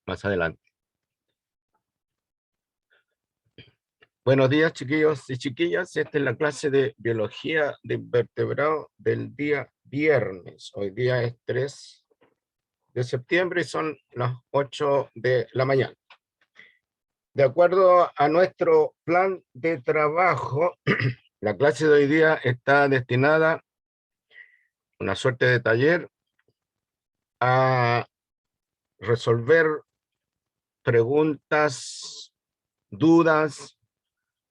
más adelante. Buenos días, chiquillos y chiquillas. Esta es la clase de biología de invertebrados del día viernes. Hoy día es 3 de septiembre y son las 8 de la mañana. De acuerdo a nuestro plan de trabajo, la clase de hoy día está destinada a una suerte de taller a resolver preguntas, dudas,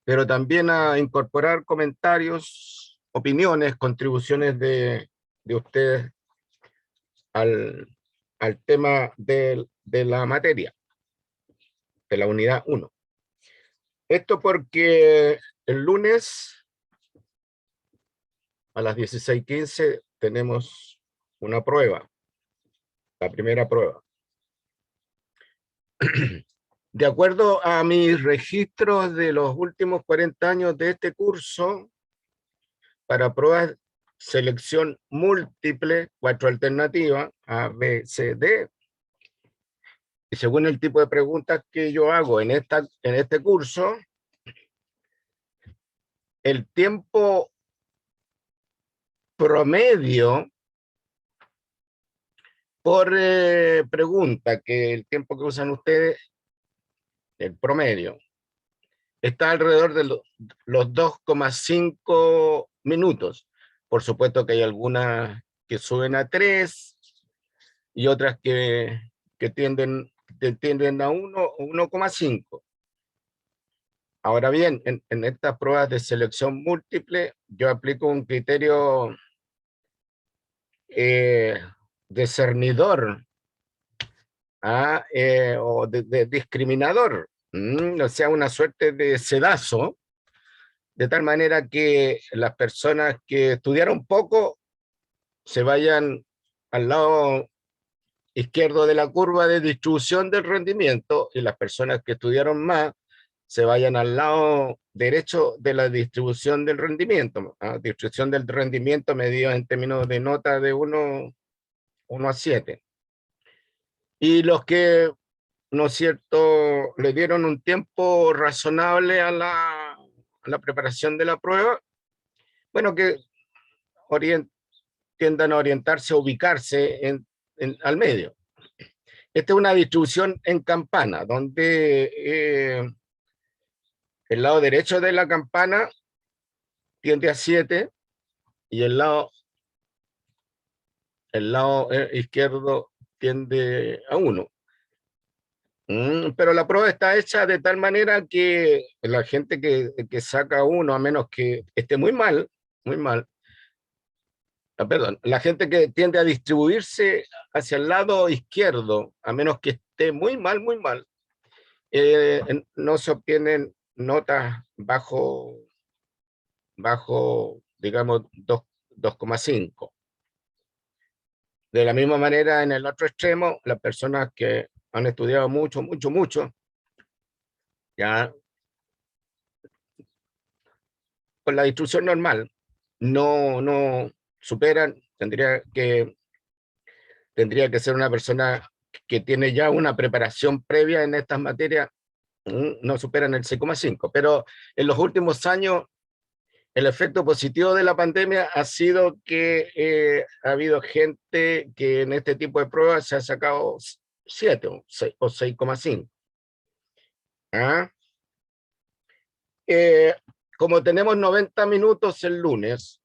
pero también a incorporar comentarios, opiniones, contribuciones de ustedes al tema de la materia, de la unidad 1. Esto porque el lunes a las 16:15 tenemos una prueba, la primera prueba. De acuerdo a mis registros de los últimos 40 años de este curso, para pruebas selección múltiple, 4 alternativas, A, B, C, D, y según el tipo de preguntas que yo hago en este curso, el tiempo promedio por pregunta, que el tiempo que usan ustedes, el promedio, está alrededor de los 2,5 minutos. Por supuesto que hay algunas que suben a 3 y otras que tienden a 1,5. Ahora bien, en estas pruebas de selección múltiple, yo aplico un criterio discernidor o de discriminador, o sea, una suerte de sedazo, de tal manera que las personas que estudiaron poco se vayan al lado izquierdo de la curva de distribución del rendimiento y las personas que estudiaron más se vayan al lado derecho de la distribución del rendimiento, distribución del rendimiento medido en términos de nota de 1 a 7. Y los que, ¿no es cierto?, le dieron un tiempo razonable a la preparación de la prueba, bueno, que tiendan a orientarse, a ubicarse al medio. Esta es una distribución en campana, donde el lado derecho de la campana tiende a 7 y el lado izquierdo tiende a 1. Pero la prueba está hecha de tal manera que la gente que saca 1, a menos que esté muy mal, perdón, la gente que tiende a distribuirse hacia el lado izquierdo, a menos que esté muy mal, no se obtienen notas bajo, digamos, 2,5. De la misma manera, en el otro extremo, las personas que han estudiado mucho, ya con la distribución normal, no superan, tendría que ser una persona que tiene ya una preparación previa en estas materias, no superan el 6,5. Pero en los últimos años, el efecto positivo de la pandemia ha sido que ha habido gente que en este tipo de pruebas se ha sacado 7 o 6,5. Como tenemos 90 minutos el lunes,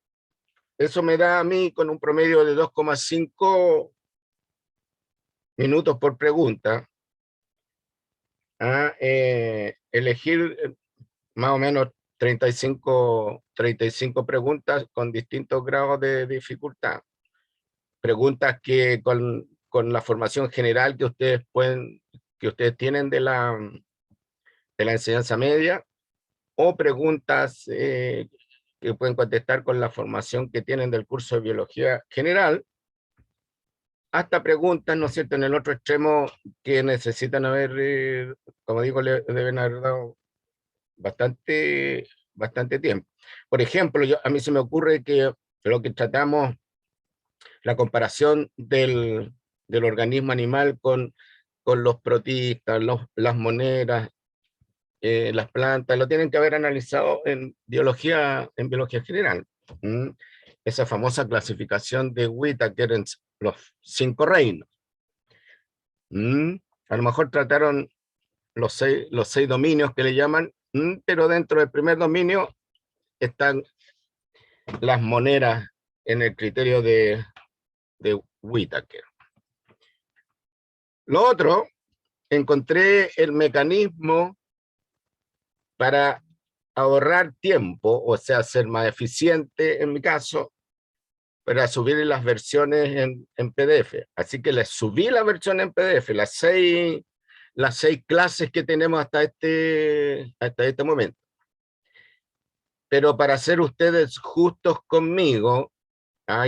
eso me da a mí con un promedio de 2,5 minutos por pregunta, elegir más o menos 35 preguntas con distintos grados de dificultad. Preguntas que con la formación general que ustedes tienen de la enseñanza media, o preguntas que pueden contestar con la formación que tienen del curso de biología general, hasta preguntas, ¿no es cierto?, en el otro extremo que necesitan haber, como digo, deben haber dado bastante tiempo. Por ejemplo, a mí se me ocurre que lo que tratamos, la comparación del organismo animal con con los protistas, las monedas, las plantas, lo tienen que haber analizado en biología general. ¿Mm? Esa famosa clasificación de Whittaker en los 5 reinos. ¿Mm? A lo mejor trataron los seis dominios que le llaman, pero dentro del primer dominio están las monedas en el criterio de Whittaker. Lo otro, encontré el mecanismo para ahorrar tiempo, o sea, ser más eficiente en mi caso, para subir las versiones en PDF. Así que les subí la versión en PDF, las seis clases que tenemos hasta este momento. Pero para ser ustedes justos conmigo,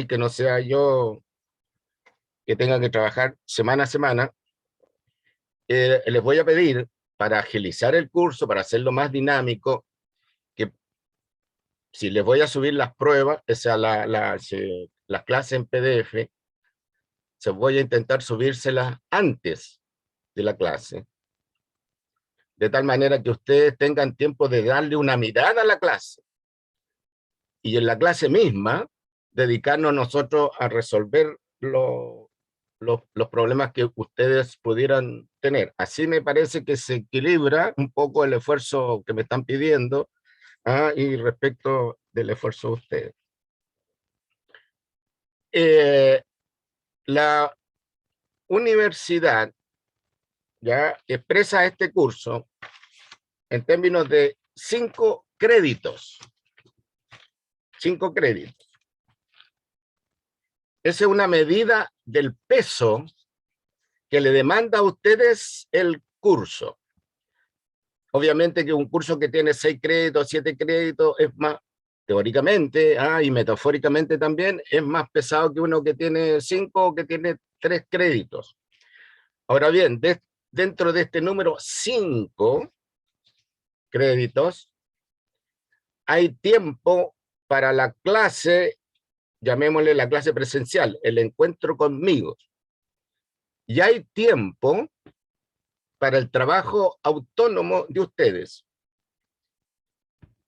que no sea yo que tenga que trabajar semana a semana, les voy a pedir, para agilizar el curso, para hacerlo más dinámico, que si les voy a subir las pruebas, o sea, las clases en PDF, se voy a intentar subírselas antes de la clase, de tal manera que ustedes tengan tiempo de darle una mirada a la clase, y en la clase misma, dedicarnos nosotros a resolver los problemas que ustedes pudieran tener. Así me parece que se equilibra un poco el esfuerzo que me están pidiendo, y respecto del esfuerzo de ustedes. La universidad ya expresa este curso en términos de 5 créditos. 5 créditos. Esa es una medida del peso que le demanda a ustedes el curso. Obviamente que un curso que tiene 6 créditos, 7 créditos, es más, teóricamente, y metafóricamente también, es más pesado que uno que tiene 5 o que tiene 3 créditos. Ahora bien, dentro de este número 5 créditos, hay tiempo para la clase, llamémosle la clase presencial, el encuentro conmigo. Y hay tiempo para el trabajo autónomo de ustedes.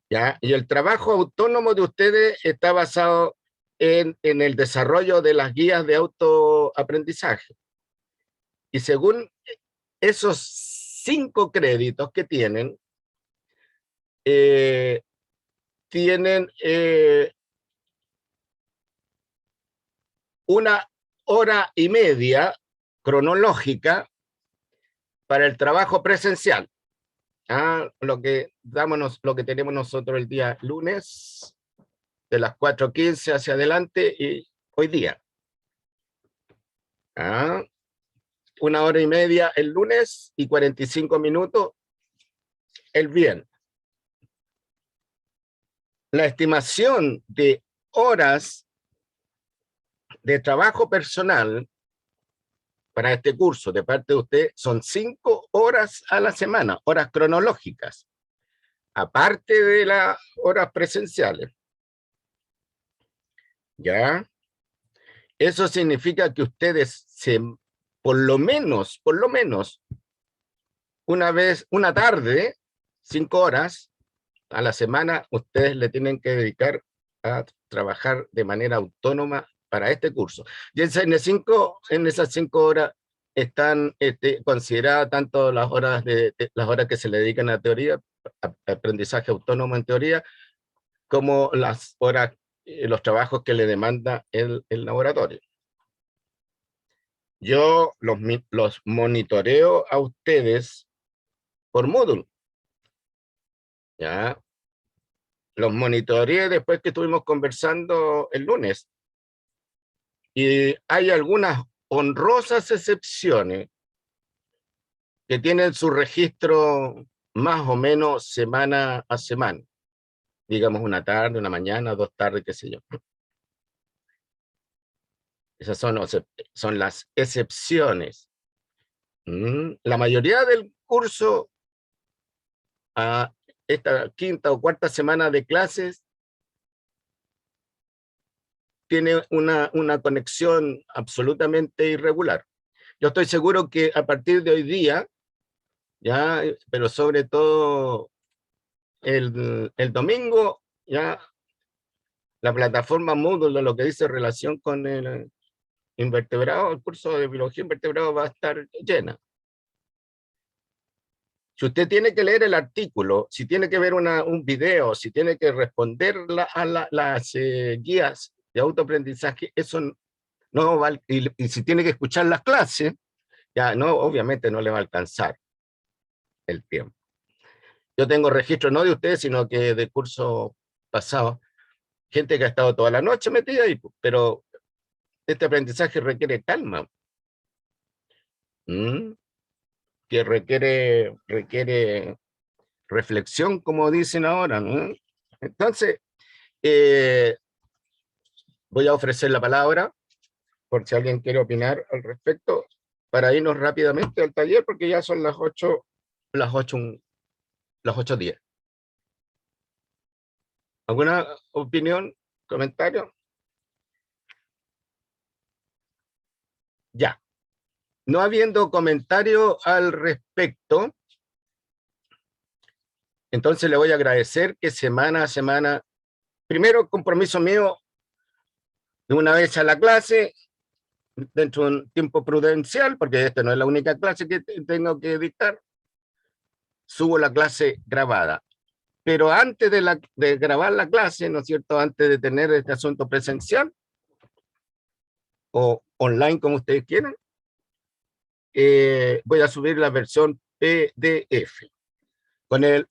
¿Ya? Y el trabajo autónomo de ustedes está basado en el desarrollo de las guías de autoaprendizaje. Y según esos 5 créditos que tienen, tienen 1 hora y media cronológica para el trabajo presencial. Lo que tenemos nosotros el día lunes, de las 4:15 hacia adelante, y hoy día. 1 hora y media el lunes y 45 minutos el viernes. La estimación de horas de trabajo personal para este curso de parte de usted son 5 horas a la semana, horas cronológicas, aparte de las horas presenciales. ¿Ya? Eso significa que ustedes por lo menos, una tarde, 5 horas a la semana, ustedes le tienen que dedicar a trabajar de manera autónoma para este curso. Y en esas 5 horas están consideradas tanto las horas que se le dedican a teoría, aprendizaje autónomo en teoría, como las horas, los trabajos que le demanda el laboratorio. Yo los monitoreo a ustedes por Moodle. ¿Ya? Los monitoreé después que estuvimos conversando el lunes. Y hay algunas honrosas excepciones que tienen su registro más o menos semana a semana. Digamos una tarde, una mañana, 2 tardes, qué sé yo. Esas son las excepciones. La mayoría del curso, a esta 5ª o 4ª semana de clases, tiene una conexión absolutamente irregular. Yo estoy seguro que a partir de hoy día, ya, pero sobre todo el domingo, ya la plataforma Moodle, lo que dice relación con el invertebrado, el curso de biología invertebrado va a estar llena. Si usted tiene que leer el artículo, si tiene que ver un video, si tiene que responder a las guías de autoaprendizaje, eso no va, y si tiene que escuchar las clases, ya no, obviamente no le va a alcanzar el tiempo. Yo tengo registro no de ustedes, sino que de curso pasado, gente que ha estado toda la noche metida ahí, pero este aprendizaje requiere calma, que requiere reflexión, como dicen ahora, ¿no? Entonces, eh, voy a ofrecer la palabra por si alguien quiere opinar al respecto, para irnos rápidamente al taller, porque ya son las 8, las 8:10. ¿Alguna opinión, comentario? Ya. No habiendo comentario al respecto, entonces le voy a agradecer que semana a semana, primero compromiso mío, de una vez a la clase, dentro de un tiempo prudencial, porque esta no es la única clase que tengo que dictar, subo la clase grabada. Pero antes de grabar la clase, ¿no es cierto?, antes de tener este asunto presencial o online, como ustedes quieran, voy a subir la versión PDF con el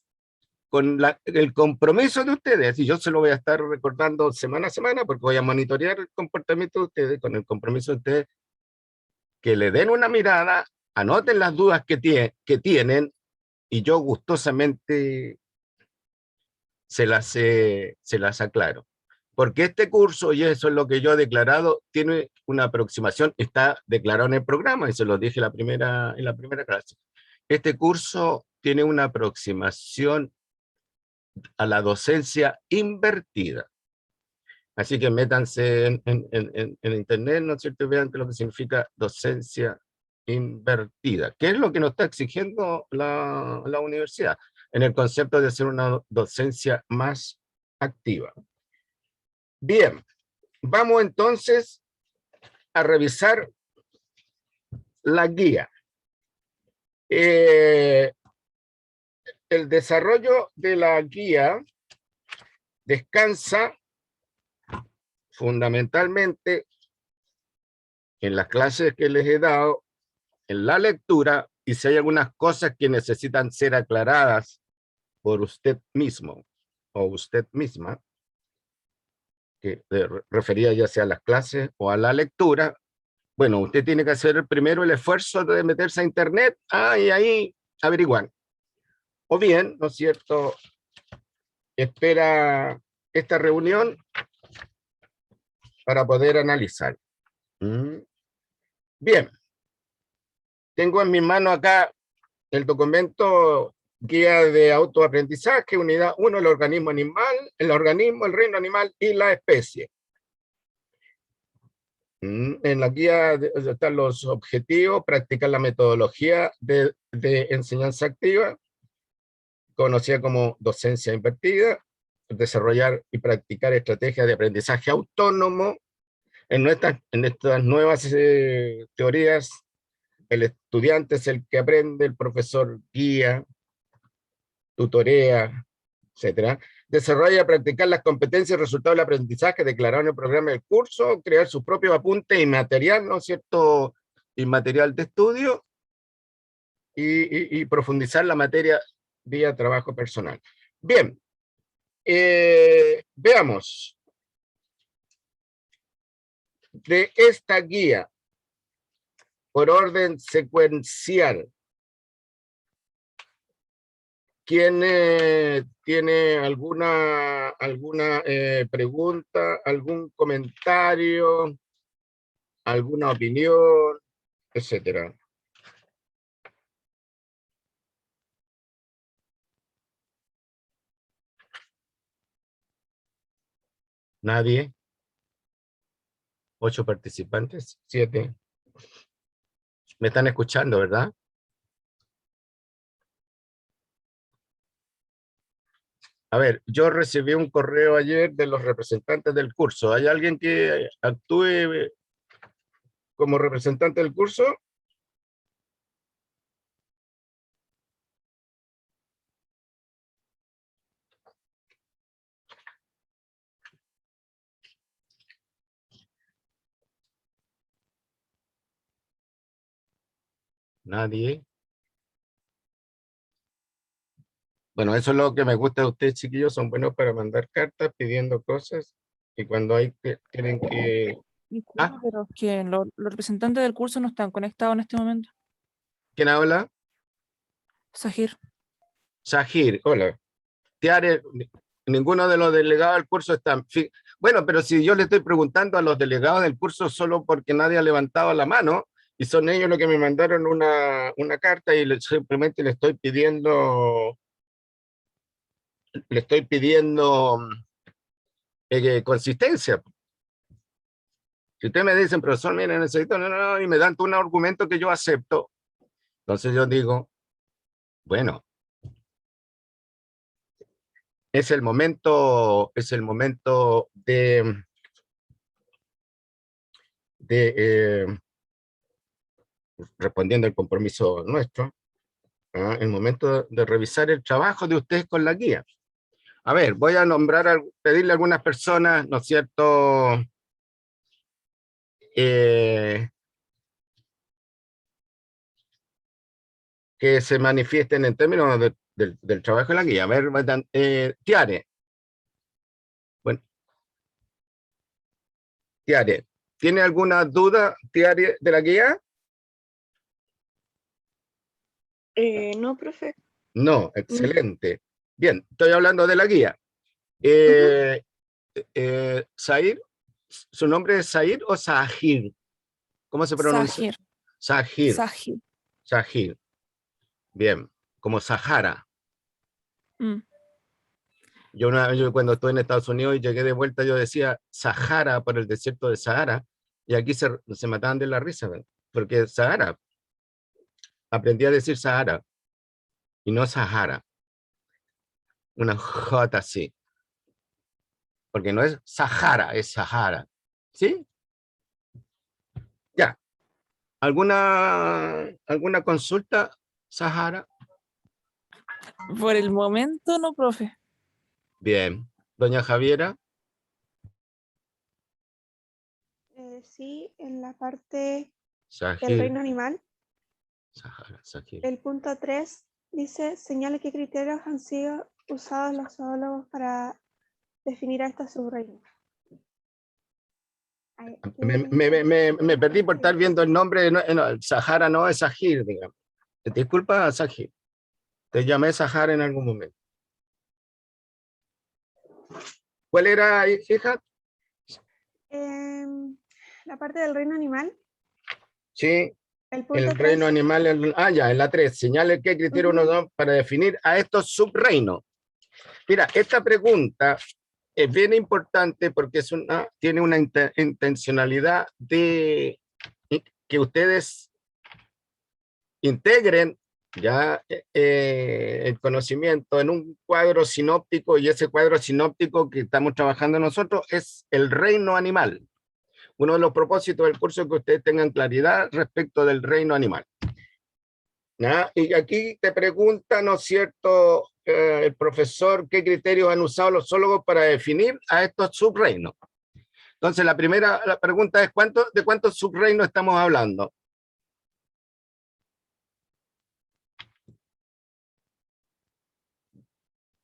compromiso de ustedes, y yo se lo voy a estar recordando semana a semana, porque voy a monitorear el comportamiento de ustedes, con el compromiso de ustedes, que le den una mirada, anoten las dudas que tienen, y yo gustosamente se las aclaro. Porque este curso, y eso es lo que yo he declarado, tiene una aproximación, está declarado en el programa, y se lo dije en la primera clase. Este curso tiene una aproximación a la docencia invertida. Así que métanse en internet, ¿no es cierto? Y vean lo que significa docencia invertida. ¿Qué es lo que nos está exigiendo la universidad? En el concepto de hacer una docencia más activa. Bien, vamos entonces a revisar la guía. El desarrollo de la guía descansa fundamentalmente en las clases que les he dado, en la lectura, y si hay algunas cosas que necesitan ser aclaradas por usted mismo o usted misma, que refería ya sea a las clases o a la lectura, bueno, usted tiene que hacer primero el esfuerzo de meterse a internet, y ahí averiguar. O bien, ¿no es cierto?, espera esta reunión para poder analizar. Bien, tengo en mi mano acá el documento Guía de Autoaprendizaje, Unidad 1, el organismo animal, el organismo, el reino animal y la especie. En la guía están los objetivos: practicar la metodología de enseñanza activa, conocida como docencia invertida, desarrollar y practicar estrategias de aprendizaje autónomo. En estas nuevas teorías, el estudiante es el que aprende, el profesor guía, tutorea, etcétera. Desarrolla y practicar las competencias y resultados del aprendizaje declarado en el programa del curso, crear su propio apunte y material, ¿no es cierto?, y material de estudio, y profundizar la materia vía trabajo personal. Bien, veamos. De esta guía, por orden secuencial, ¿quién tiene alguna pregunta, algún comentario, alguna opinión, etcétera? ¿Nadie? 8 participantes, 7. Me están escuchando, ¿verdad? A ver, yo recibí un correo ayer de los representantes del curso. ¿Hay alguien que actúe como representante del curso? Nadie. Bueno, eso es lo que me gusta de ustedes, chiquillos. Son buenos para mandar cartas pidiendo cosas. Y cuando hay que, tienen que... Disculpa, Ah, pero es que los representantes del curso no están conectados en este momento. ¿quién habla? Sahir. Sahir, hola. Tiare, ninguno de los delegados del curso está... Bueno, pero si yo le estoy preguntando a los delegados del curso solo porque nadie ha levantado la mano, y son ellos los que me mandaron una carta y simplemente le estoy pidiendo consistencia. Si ustedes me dicen, profesor, miren, necesito, no, no, no, y me dan un argumento que yo acepto, entonces yo digo, bueno, es el momento de respondiendo al compromiso nuestro, ¿ah? El momento de revisar el trabajo de ustedes con la guía. A ver, voy a nombrar, pedirle a algunas personas, ¿no es cierto?, eh, que se manifiesten en términos del trabajo de la guía. A ver, Tiare. Bueno, Tiare, ¿tiene alguna duda, Tiare, de la guía? No, profe. No, excelente. Bien, estoy hablando de la guía. Zahir, ¿su nombre es Zahir o Sahir? ¿Cómo se pronuncia? Sahir. Sahir, Sahir. Sahir. Bien, como Sahara. Mm. Yo cuando estuve en Estados Unidos y llegué de vuelta, yo decía Sahara por el desierto de Sahara, y aquí se mataban de la risa, ¿verdad? Porque Sahara, aprendí a decir Sahara, y no Sahara, una J así, porque no es Sahara, es Sahara. ¿Sí? Ya. ¿Alguna consulta, Sahara? Por el momento no, profe. Bien. Doña Javiera, Sí, en la parte del Sahir, reino animal, Sahara, Sahir. el punto 3 dice, señale qué criterios han sido usados los zoólogos para definir a estos subreinos. Me perdí por estar viendo el nombre, no, Sahara no es Sahir, digamos. Disculpa, Sahir. Te llamé Sahara en algún momento. ¿Cuál era, hija? La parte del reino animal, Sí, el punto el reino 3. animal, ya, en la 3. Señale qué criterio uno da para definir a estos subreinos. Mira, esta pregunta es bien importante porque tiene una intencionalidad de que ustedes integren ya el conocimiento en un cuadro sinóptico, y ese cuadro sinóptico que estamos trabajando nosotros es el reino animal. Uno de los propósitos del curso es que ustedes tengan claridad respecto del reino animal. ¿Ya? Y aquí te pregunta, ¿no es cierto?, el profesor, ¿qué criterios han usado los zoólogos para definir a estos subreinos? Entonces, la pregunta es, ¿de cuántos subreinos estamos hablando?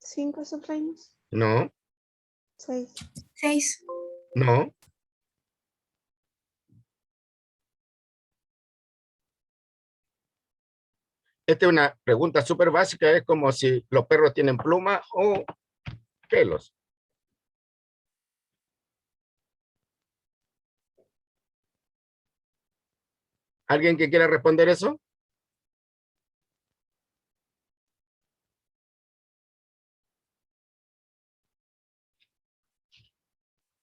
5 subreinos. No, 6. 6. no. Esta es una pregunta súper básica, es como si los perros tienen plumas o pelos. ¿Alguien que quiera responder eso?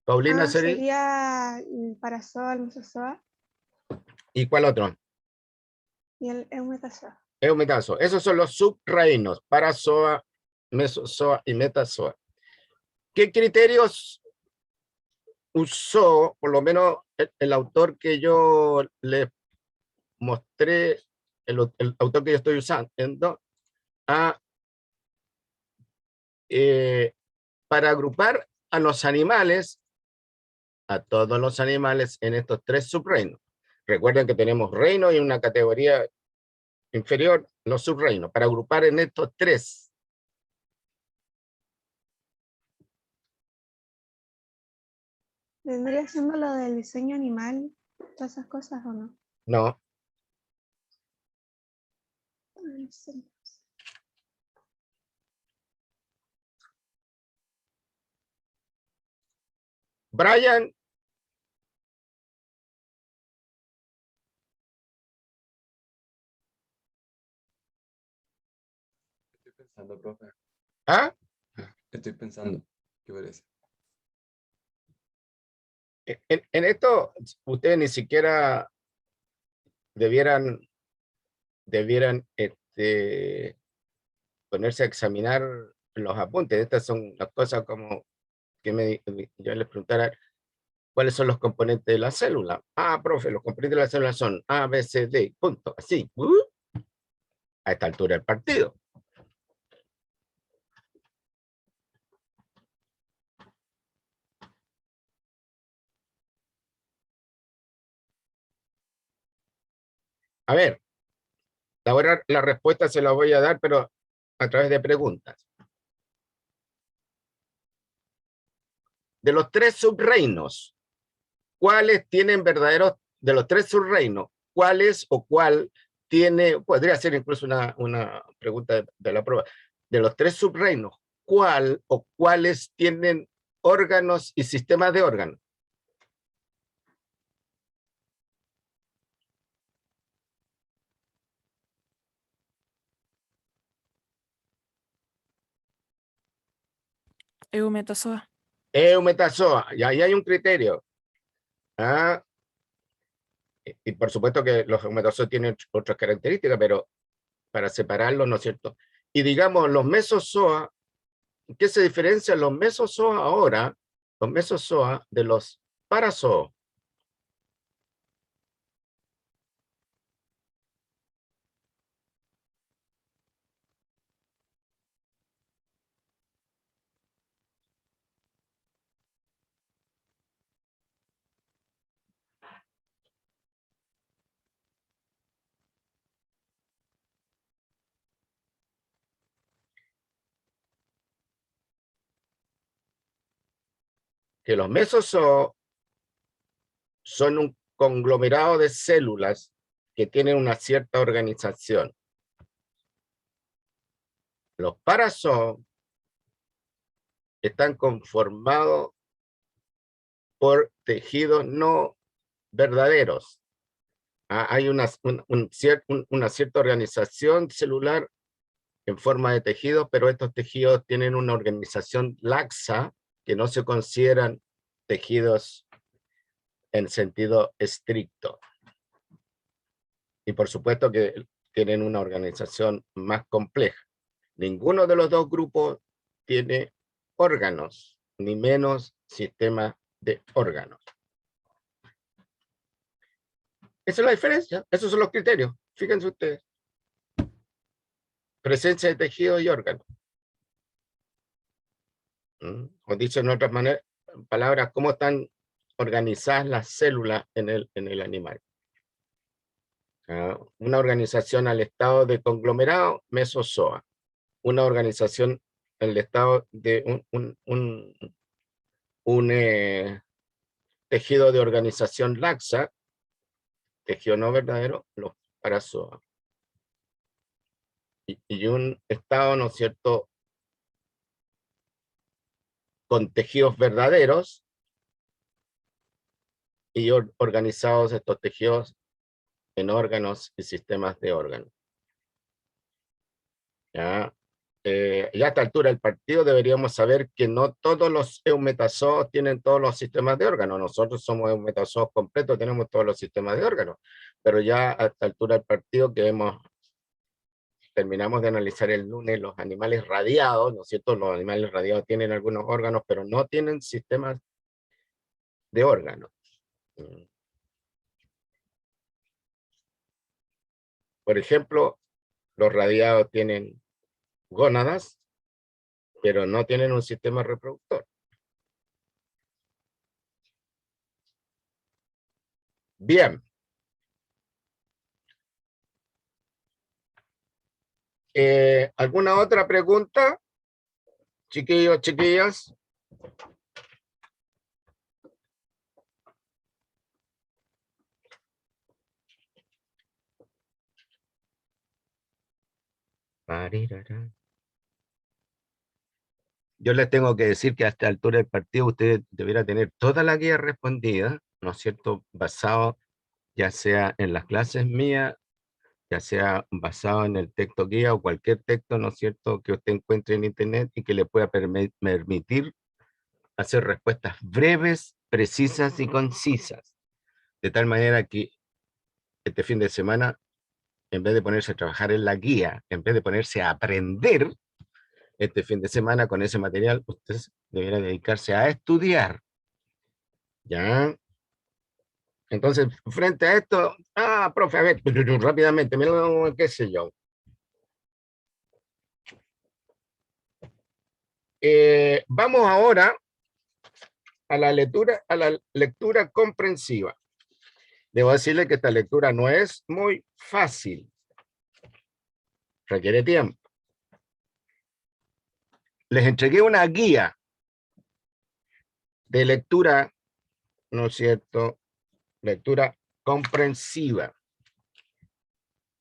Paulina, ¿sería? Sería el parazoa, el mesozoa. ¿Y cuál otro? y el Eumetazoa. Eumetazoa. Esos son los subreinos, Parazoa, Mesozoa y Metazoa. ¿Qué criterios usó, por lo menos el autor que yo le mostré, el autor que yo estoy usando, para agrupar a los animales, a todos los animales en estos tres subreinos? Recuerden que tenemos reino y una categoría inferior, los subreinos, para agrupar en estos tres. ¿Vendría siendo lo del diseño animal, todas esas cosas o no? No, Brian, Estoy pensando, profe. ¿ah? Estoy pensando. ¿Qué parece? En esto ustedes ni siquiera debieran ponerse a examinar los apuntes. Estas son las cosas como que yo les preguntara cuáles son los componentes de la célula. Ah, profe, los componentes de la célula son A, B, C, D, punto, así. A esta altura del partido. A ver, ahora la respuesta se la voy a dar, pero a través de preguntas. De los tres subreinos, ¿cuáles tienen verdaderos, de los tres subreinos, cuáles o cuál tiene, podría ser incluso una pregunta de la prueba, de los tres subreinos, ¿cuál o cuáles tienen órganos y sistemas de órganos? Eumetazoa. Eumetazoa, y ahí hay un criterio. Ah, y por supuesto que los eumetazoas tienen otras características, pero para separarlos, ¿no es cierto? Y digamos, los mesozoa, ¿qué se diferencian los mesozoa ahora, los mesozoa de los parazoos? Que los mesozoos son un conglomerado de células que tienen una cierta organización. Los parazoos están conformados por tejidos no verdaderos. Hay una cierta organización celular en forma de tejidos, pero estos tejidos tienen una organización laxa que no se consideran tejidos en sentido estricto. Y por supuesto que tienen una organización más compleja. Ninguno de los dos grupos tiene órganos, ni menos sistema de órganos. Esa es la diferencia, esos son los criterios. Fíjense ustedes. Presencia de tejido y órganos. O dicho en otras palabras, cómo están organizadas las células en el animal. Una organización al estado de conglomerado, mesozoa. Una organización en el estado de un tejido de organización laxa, tejido no verdadero, los parazoa. Y un estado, ¿no es cierto?, con tejidos verdaderos y organizados estos tejidos en órganos y sistemas de órganos. ¿Ya? ya a esta altura del partido deberíamos saber que no todos los eumetazoos tienen todos los sistemas de órganos. Nosotros somos eumetazoos completos, tenemos todos los sistemas de órganos, pero ya a esta altura del partido que terminamos de analizar el lunes los animales radiados, ¿no es cierto? Los animales radiados tienen algunos órganos, pero no tienen sistemas de órganos. Por ejemplo, los radiados tienen gónadas, pero no tienen un sistema reproductor. Bien. ¿Alguna otra pregunta? Chiquillos, chiquillas. Yo les tengo que decir que a esta altura del partido ustedes deberían tener toda la guía respondida, ¿no es cierto? Basado ya sea en las clases mías, ya sea basado en el texto guía o cualquier texto, ¿no es cierto?, que usted encuentre en internet y que le pueda permitir hacer respuestas breves, precisas y concisas. De tal manera que este fin de semana, en vez de ponerse a trabajar en la guía, en vez de ponerse a aprender, este fin de semana con ese material, usted debería dedicarse a estudiar. ¿Ya? Entonces, frente a esto, profe, a ver, rápidamente, mira, qué sé yo. Vamos ahora a la lectura comprensiva. Debo decirle que esta lectura no es muy fácil. Requiere tiempo. Les entregué una guía de lectura, ¿no es cierto? Lectura comprensiva.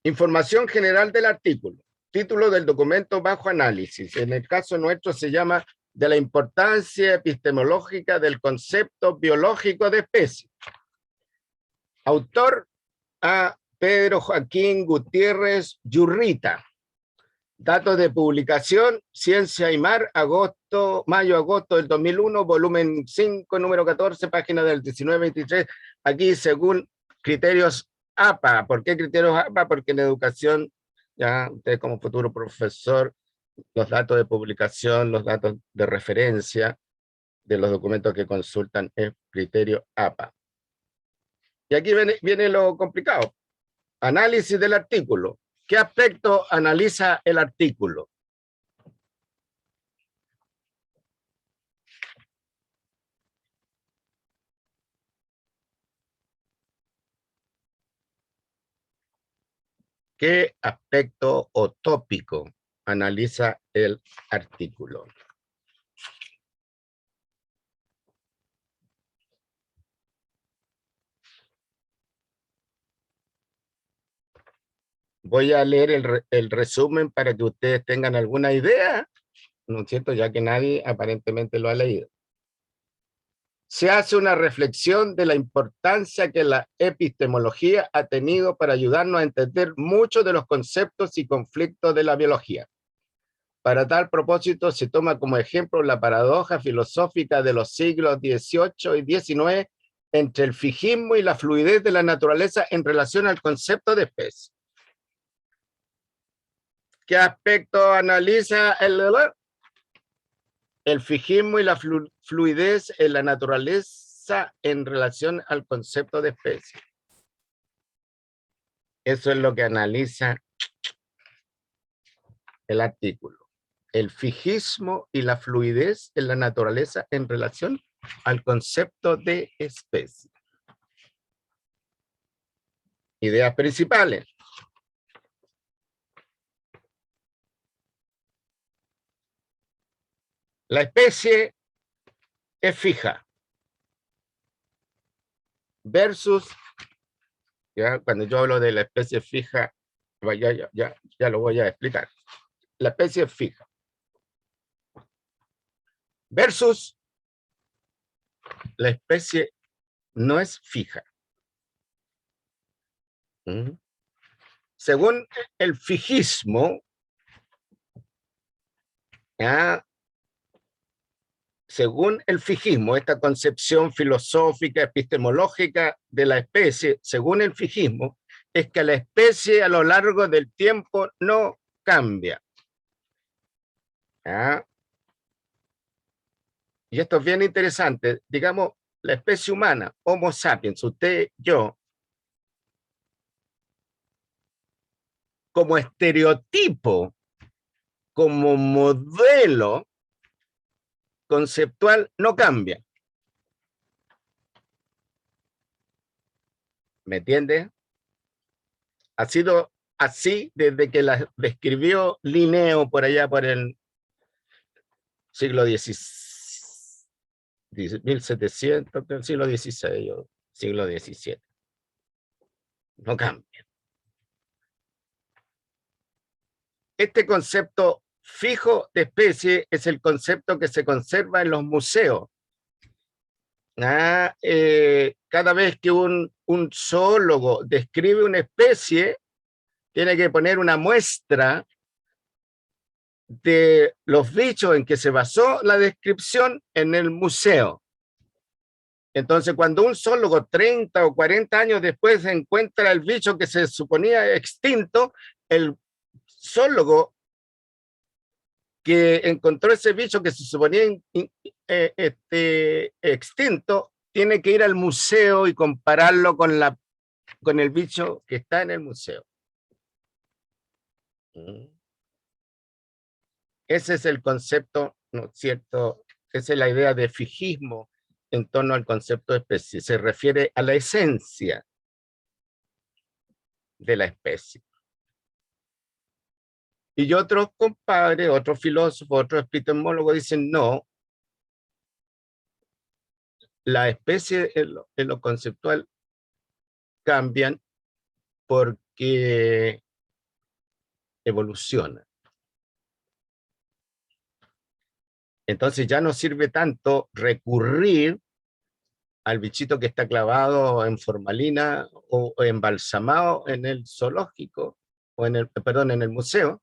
Información general del artículo. Título del documento bajo análisis. En el caso nuestro se llama de la importancia epistemológica del concepto biológico de especie. Autor a Pedro Joaquín Gutiérrez Yurrita. Datos de publicación, Ciencia y Mar, mayo-agosto del 2001, volumen 5, número 14, página del 19-23, aquí según criterios APA. ¿Por qué criterios APA? Porque en educación, ya usted como futuro profesor, los datos de publicación, los datos de referencia de los documentos que consultan es criterio APA. Y aquí viene lo complicado. Análisis del artículo. ¿Qué aspecto analiza el artículo? ¿Qué aspecto o tópico analiza el artículo? Voy a leer el resumen para que ustedes tengan alguna idea, ¿no es cierto? Ya que nadie aparentemente lo ha leído. Se hace una reflexión de la importancia que la epistemología ha tenido para ayudarnos a entender muchos de los conceptos y conflictos de la biología. Para tal propósito se toma como ejemplo la paradoja filosófica de los siglos XVIII y XIX entre el fijismo y la fluidez de la naturaleza en relación al concepto de especie. ¿Qué aspecto analiza el fijismo y la fluidez en la naturaleza en relación al concepto de especie? Eso es lo que analiza el artículo. El fijismo y la fluidez en la naturaleza en relación al concepto de especie. Ideas principales. La especie es fija versus, ya cuando yo hablo de la especie fija, ya lo voy a explicar. La especie es fija versus la especie no es fija. Según el fijismo, ¿ya? Según el fijismo, esta concepción filosófica, epistemológica de la especie, según el fijismo, es que la especie a lo largo del tiempo no cambia. ¿Ya? Y esto es bien interesante. Digamos, la especie humana, Homo sapiens, usted, yo, como estereotipo, como modelo conceptual, no cambia. ¿Me entiende? Ha sido así desde que la describió Linneo por allá por el siglo XVI, 1700, del siglo XVI o siglo XVII. No cambia. Este concepto fijo de especie es el concepto que se conserva en los museos. Cada vez que un zoólogo describe una especie, tiene que poner una muestra de los bichos en que se basó la descripción en el museo. Entonces, cuando un zoólogo 30 o 40 años después encuentra el bicho que se suponía extinto, el zoólogo que encontró ese bicho que se suponía extinto, tiene que ir al museo y compararlo con el bicho que está en el museo. Ese es el concepto, ¿no es cierto? Esa es la idea de fijismo en torno al concepto de especie. Se refiere a la esencia de la especie. Y otros compadres, otros filósofos, otros epistemólogos dicen no, la especie en lo conceptual cambian porque evoluciona. Entonces ya no sirve tanto recurrir al bichito que está clavado en formalina o embalsamado en el zoológico, o en el museo,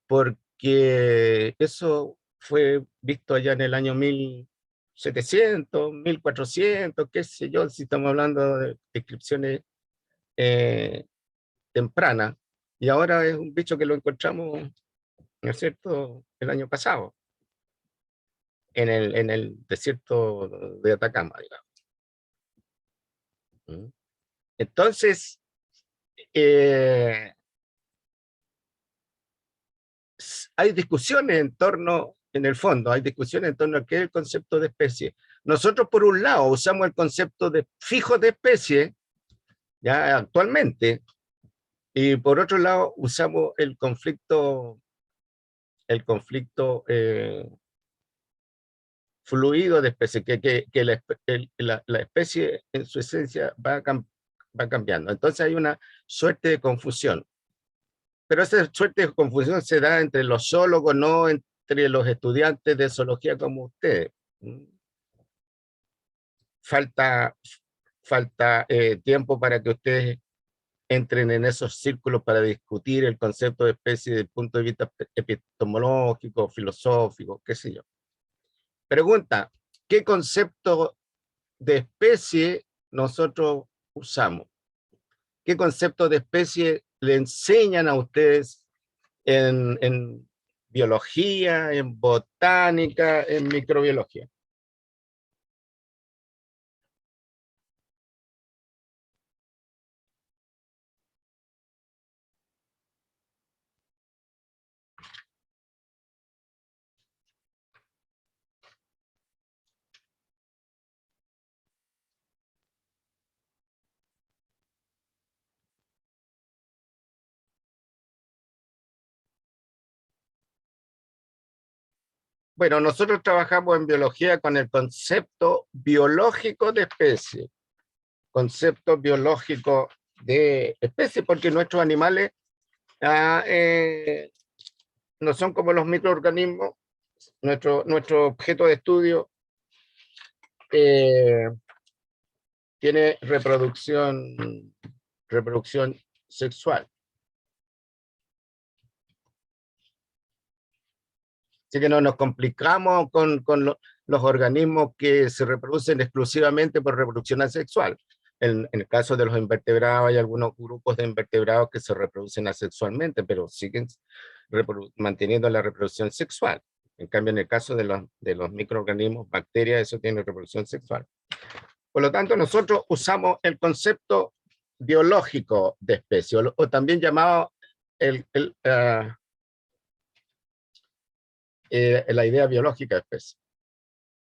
porque eso fue visto allá en el año 1700, 1400, qué sé yo, si estamos hablando de descripciones tempranas, y ahora es un bicho que lo encontramos, ¿no es cierto?, el año pasado, en el desierto de Atacama, digamos. Entonces, hay discusiones en el fondo, hay discusiones en torno a qué es el concepto de especie. Nosotros, por un lado, usamos el concepto de fijo de especie, ya actualmente, y por otro lado, usamos el conflicto fluido de especie, que la especie en su esencia va cambiando. Entonces hay una suerte de confusión. Pero esa suerte de confusión se da entre los zoólogos, no entre los estudiantes de zoología como ustedes. Falta tiempo para que ustedes entren en esos círculos para discutir el concepto de especie desde el punto de vista epistemológico, filosófico, qué sé yo. Pregunta, ¿qué concepto de especie nosotros usamos? ¿Qué concepto de especie le enseñan a ustedes en biología, en botánica, en microbiología? Bueno, nosotros trabajamos en biología con el concepto biológico de especie. Concepto biológico de especie, porque nuestros animales no son como los microorganismos. Nuestro objeto de estudio tiene reproducción sexual. Así que no nos complicamos con los organismos que se reproducen exclusivamente por reproducción asexual. En el caso de los invertebrados, hay algunos grupos de invertebrados que se reproducen asexualmente, pero siguen manteniendo la reproducción sexual. En cambio, en el caso de los microorganismos, bacterias, eso tiene reproducción sexual. Por lo tanto, nosotros usamos el concepto biológico de especie, o también llamado la idea biológica de especie.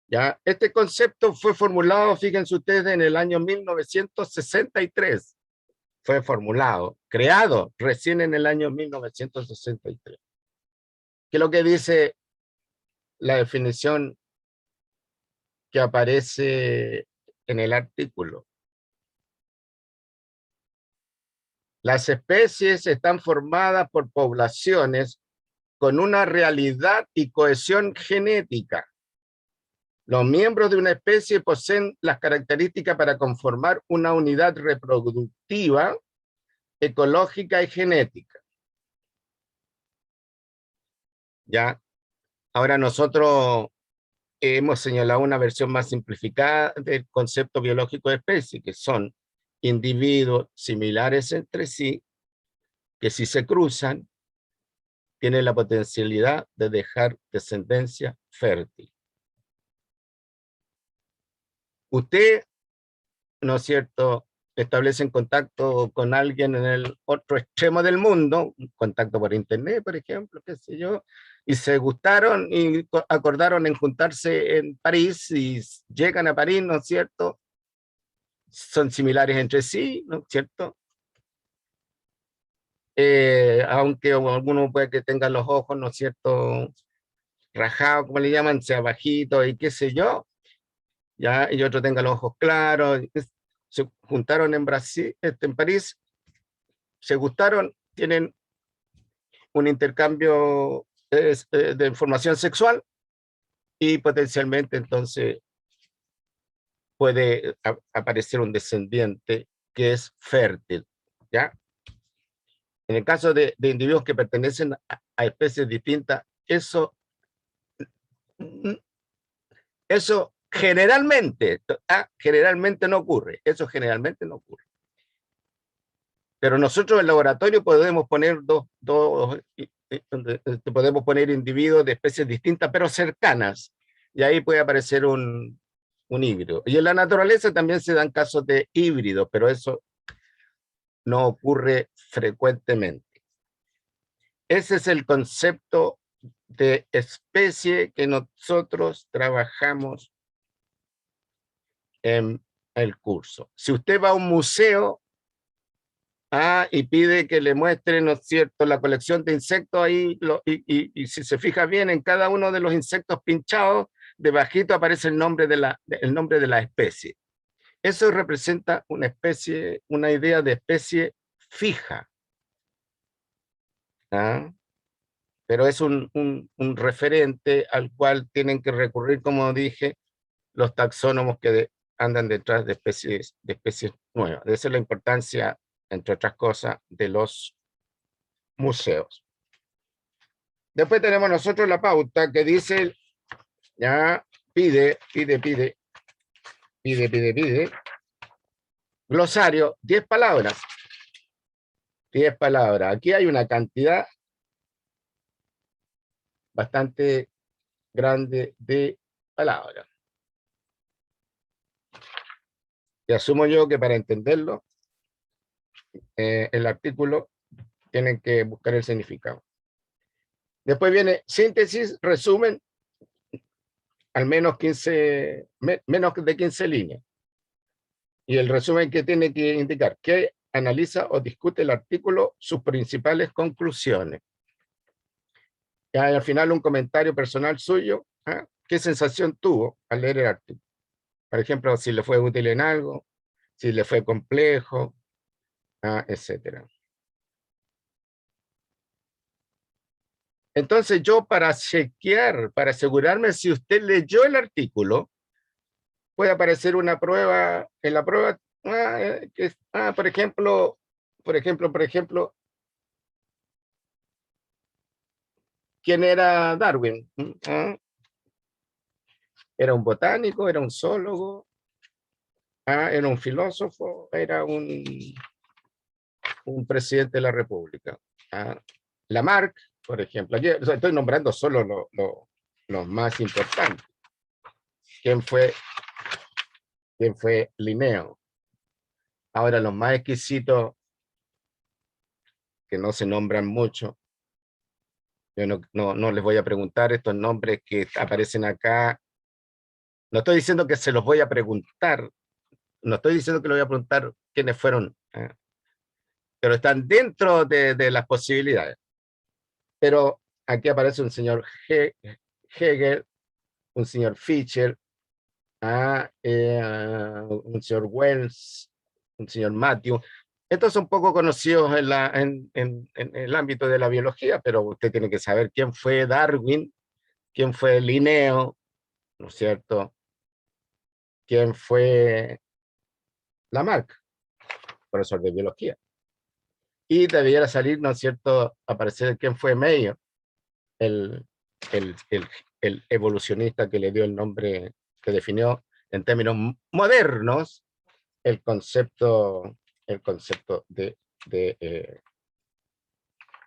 ¿Ya? Este concepto fue formulado, fíjense ustedes, en el año 1963. Fue formulado, creado recién en el año 1963. ¿Qué es lo que dice la definición que aparece en el artículo? Las especies están formadas por poblaciones con una realidad y cohesión genética. Los miembros de una especie poseen las características para conformar una unidad reproductiva, ecológica y genética. ¿Ya? Ahora nosotros hemos señalado una versión más simplificada del concepto biológico de especie, que son individuos similares entre sí, que si se cruzan, tienen la potencialidad de dejar descendencia fértil. Usted, ¿no es cierto?, establece contacto con alguien en el otro extremo del mundo, un contacto por internet, por ejemplo, qué sé yo, y se gustaron y acordaron en juntarse en París y llegan a París, ¿no es cierto? Son similares entre sí, ¿no es cierto? Aunque alguno puede que tenga los ojos, ¿no es cierto?, rajados, como le llaman, sea bajito y qué sé yo, ¿ya? Y otro tenga los ojos claros. Se juntaron en Brasil, en París, se gustaron, tienen un intercambio de información sexual y potencialmente entonces puede aparecer un descendiente que es fértil, ¿ya? En el caso de individuos que pertenecen a especies distintas, eso generalmente, generalmente no ocurre, eso generalmente no ocurre. Pero nosotros en el laboratorio podemos poner podemos poner individuos de especies distintas, pero cercanas, y ahí puede aparecer un híbrido. Y en la naturaleza también se dan casos de híbridos, pero eso no ocurre frecuentemente. Ese es el concepto de especie que nosotros trabajamos en el curso. Si usted va a un museo y pide que le muestren, ¿no es cierto?, la colección de insectos ahí, y si se fija bien, en cada uno de los insectos pinchados, debajito aparece el nombre de la especie. Eso representa una especie, una idea de especie fija. ¿Ah? Pero es un referente al cual tienen que recurrir, como dije, los taxónomos que andan detrás de especies nuevas. Esa es la importancia, entre otras cosas, de los museos. Después tenemos nosotros la pauta que dice, ya, pide, glosario, 10 palabras. 10 palabras. Aquí hay una cantidad bastante grande de palabras. Y asumo yo que para entenderlo, el artículo tienen que buscar el significado. Después viene síntesis, resumen, al menos 15, menos de 15 líneas. Y el resumen que tiene que indicar que analiza o discute el artículo, sus principales conclusiones. Y al final un comentario personal suyo, qué sensación tuvo al leer el artículo. Por ejemplo, si le fue útil en algo, si le fue complejo, etcétera. Entonces yo, para chequear, para asegurarme si usted leyó el artículo, puede aparecer una prueba, en la prueba, por ejemplo, ¿Quién era Darwin? ¿Ah? ¿Era un botánico? ¿Era un zoólogo? ¿Ah? ¿Era un filósofo? ¿Era un presidente de la República? ¿Ah? Lamarck, por ejemplo. Aquí estoy nombrando solo los más importantes. ¿Quién fue Linneo? Ahora, los más exquisitos, que no se nombran mucho, yo no les voy a preguntar estos nombres que aparecen acá. No estoy diciendo que se los voy a preguntar, no estoy diciendo que le voy a preguntar quiénes fueron, pero están dentro de las posibilidades. Pero aquí aparece un señor Hegel, un señor Fischer, un señor Wells, un señor Matthew. Estos son poco conocidos en el ámbito de la biología, pero usted tiene que saber quién fue Darwin, quién fue Linneo, ¿no es cierto? ¿Quién fue Lamarck, profesor de biología? Y debiera salir, ¿no es cierto?, aparecer quién fue Mayer, el, el, el, el evolucionista que le dio el nombre, que definió en términos modernos el concepto de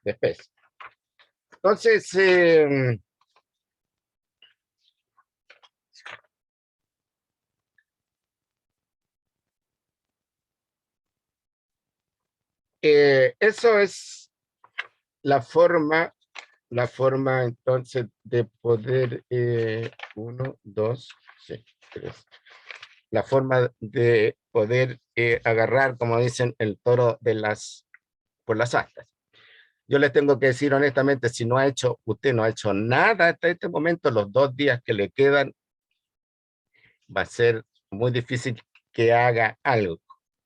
especie. Entonces, eso es la forma entonces de poder, uno, dos, sí, tres, la forma de poder agarrar, como dicen, el toro por las astas. Yo les tengo que decir honestamente, si usted no ha hecho nada hasta este momento, los 2 días que le quedan, va a ser muy difícil que haga algo,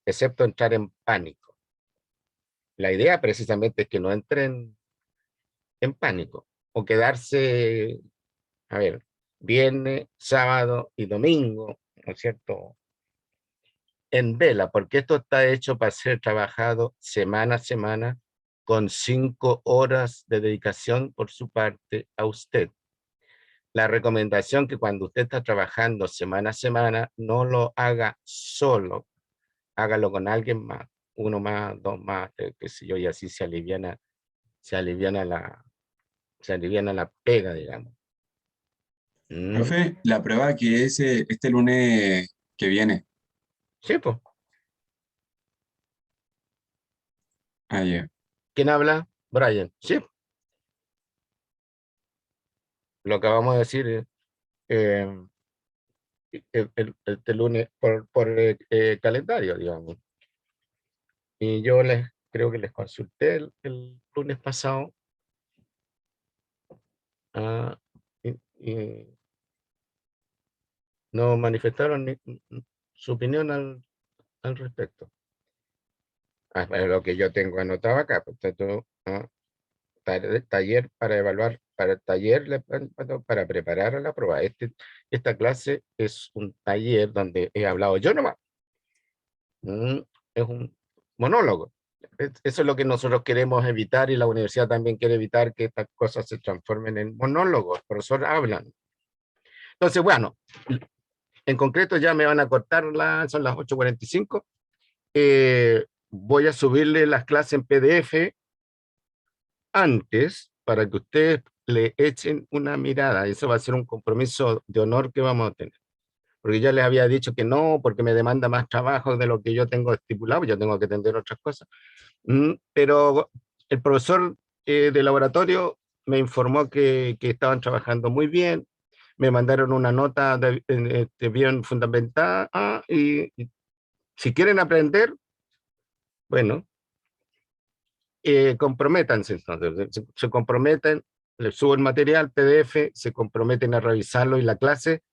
excepto entrar en pánico. La idea precisamente es que no entren en pánico o quedarse, a ver, viernes, sábado y domingo, ¿no es cierto?, en vela, porque esto está hecho para ser trabajado semana a semana con 5 horas de dedicación por su parte a usted. La recomendación que cuando usted está trabajando semana a semana, no lo haga solo, hágalo con alguien más, uno más, dos más, qué sé yo, y así se aliviana la pega, digamos. Profe, la prueba que es este lunes que viene. Sí, pues. Ayer. ¿Quién habla? Brian. Sí, lo acabamos de decir eh, este lunes por calendario, digamos. Y yo creo que les consulté el lunes pasado, ah, y no manifestaron su opinión al respecto. Es lo que yo tengo anotado acá. Por tanto, taller para evaluar, para el taller para preparar a la prueba. Esta clase es un taller donde he hablado yo nomás. Es un monólogo. Eso es lo que nosotros queremos evitar, y la universidad también quiere evitar que estas cosas se transformen en monólogos. Los profesores hablan. Entonces, bueno, en concreto ya me van a cortar, son las 8:45. Voy a subirle las clases en PDF antes para que ustedes le echen una mirada. Eso va a ser un compromiso de honor que vamos a tener. Porque ya les había dicho que no, porque me demanda más trabajo de lo que yo tengo estipulado, yo tengo que atender otras cosas. Pero el profesor de laboratorio me informó que estaban trabajando muy bien, me mandaron una nota bien fundamentada, y si quieren aprender, bueno, comprométanse entonces, se comprometen, les subo el material PDF, se comprometen a revisarlo, y la clase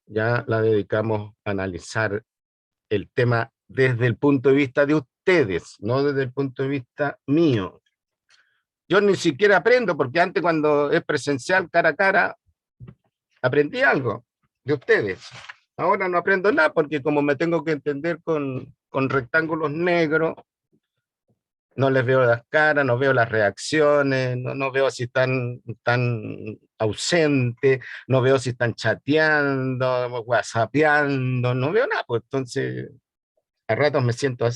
ya la dedicamos a analizar el tema desde el punto de vista de ustedes, no desde el punto de vista mío. Yo ni siquiera aprendo, porque antes, cuando es presencial, cara a cara, aprendí algo de ustedes. Ahora no aprendo nada, porque como me tengo que entender con rectángulos negros, No les veo las caras, no veo las reacciones, no veo si están ausentes, no veo si están chateando, whatsappeando, no veo nada. Pues entonces, a ratos me siento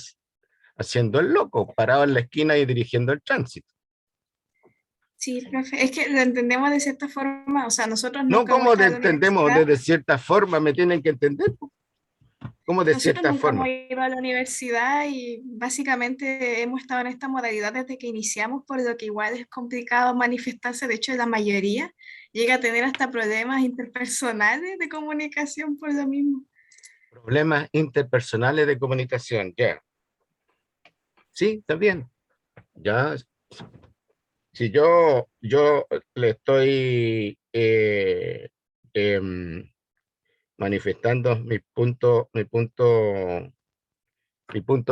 haciendo el loco, parado en la esquina y dirigiendo el tránsito. Sí, profe, es que lo entendemos de cierta forma, o sea, nosotros No nunca hemos como estado en la entendemos, universidad, de cierta forma me tienen que entender, como de nosotros cierta nunca hemos forma. ido a la universidad y básicamente hemos estado en esta modalidad desde que iniciamos, por lo que igual es complicado manifestarse, de hecho la mayoría llega a tener hasta problemas interpersonales de comunicación por lo mismo. Problemas interpersonales de comunicación, ya. Sí, está bien. Ya. Si yo le estoy manifestando mi punto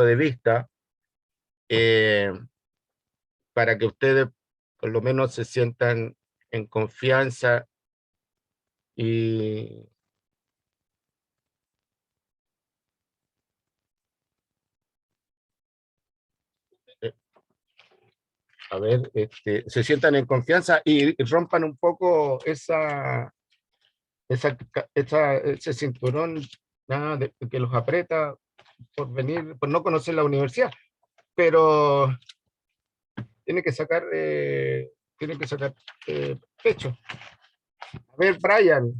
de vista, eh, para que ustedes por lo menos se sientan en confianza y eh, a ver, se sientan en confianza y rompan un poco ese cinturón que los aprieta por venir, por no conocer la universidad, pero tiene que sacar, tiene que sacar pecho. A ver, Brian,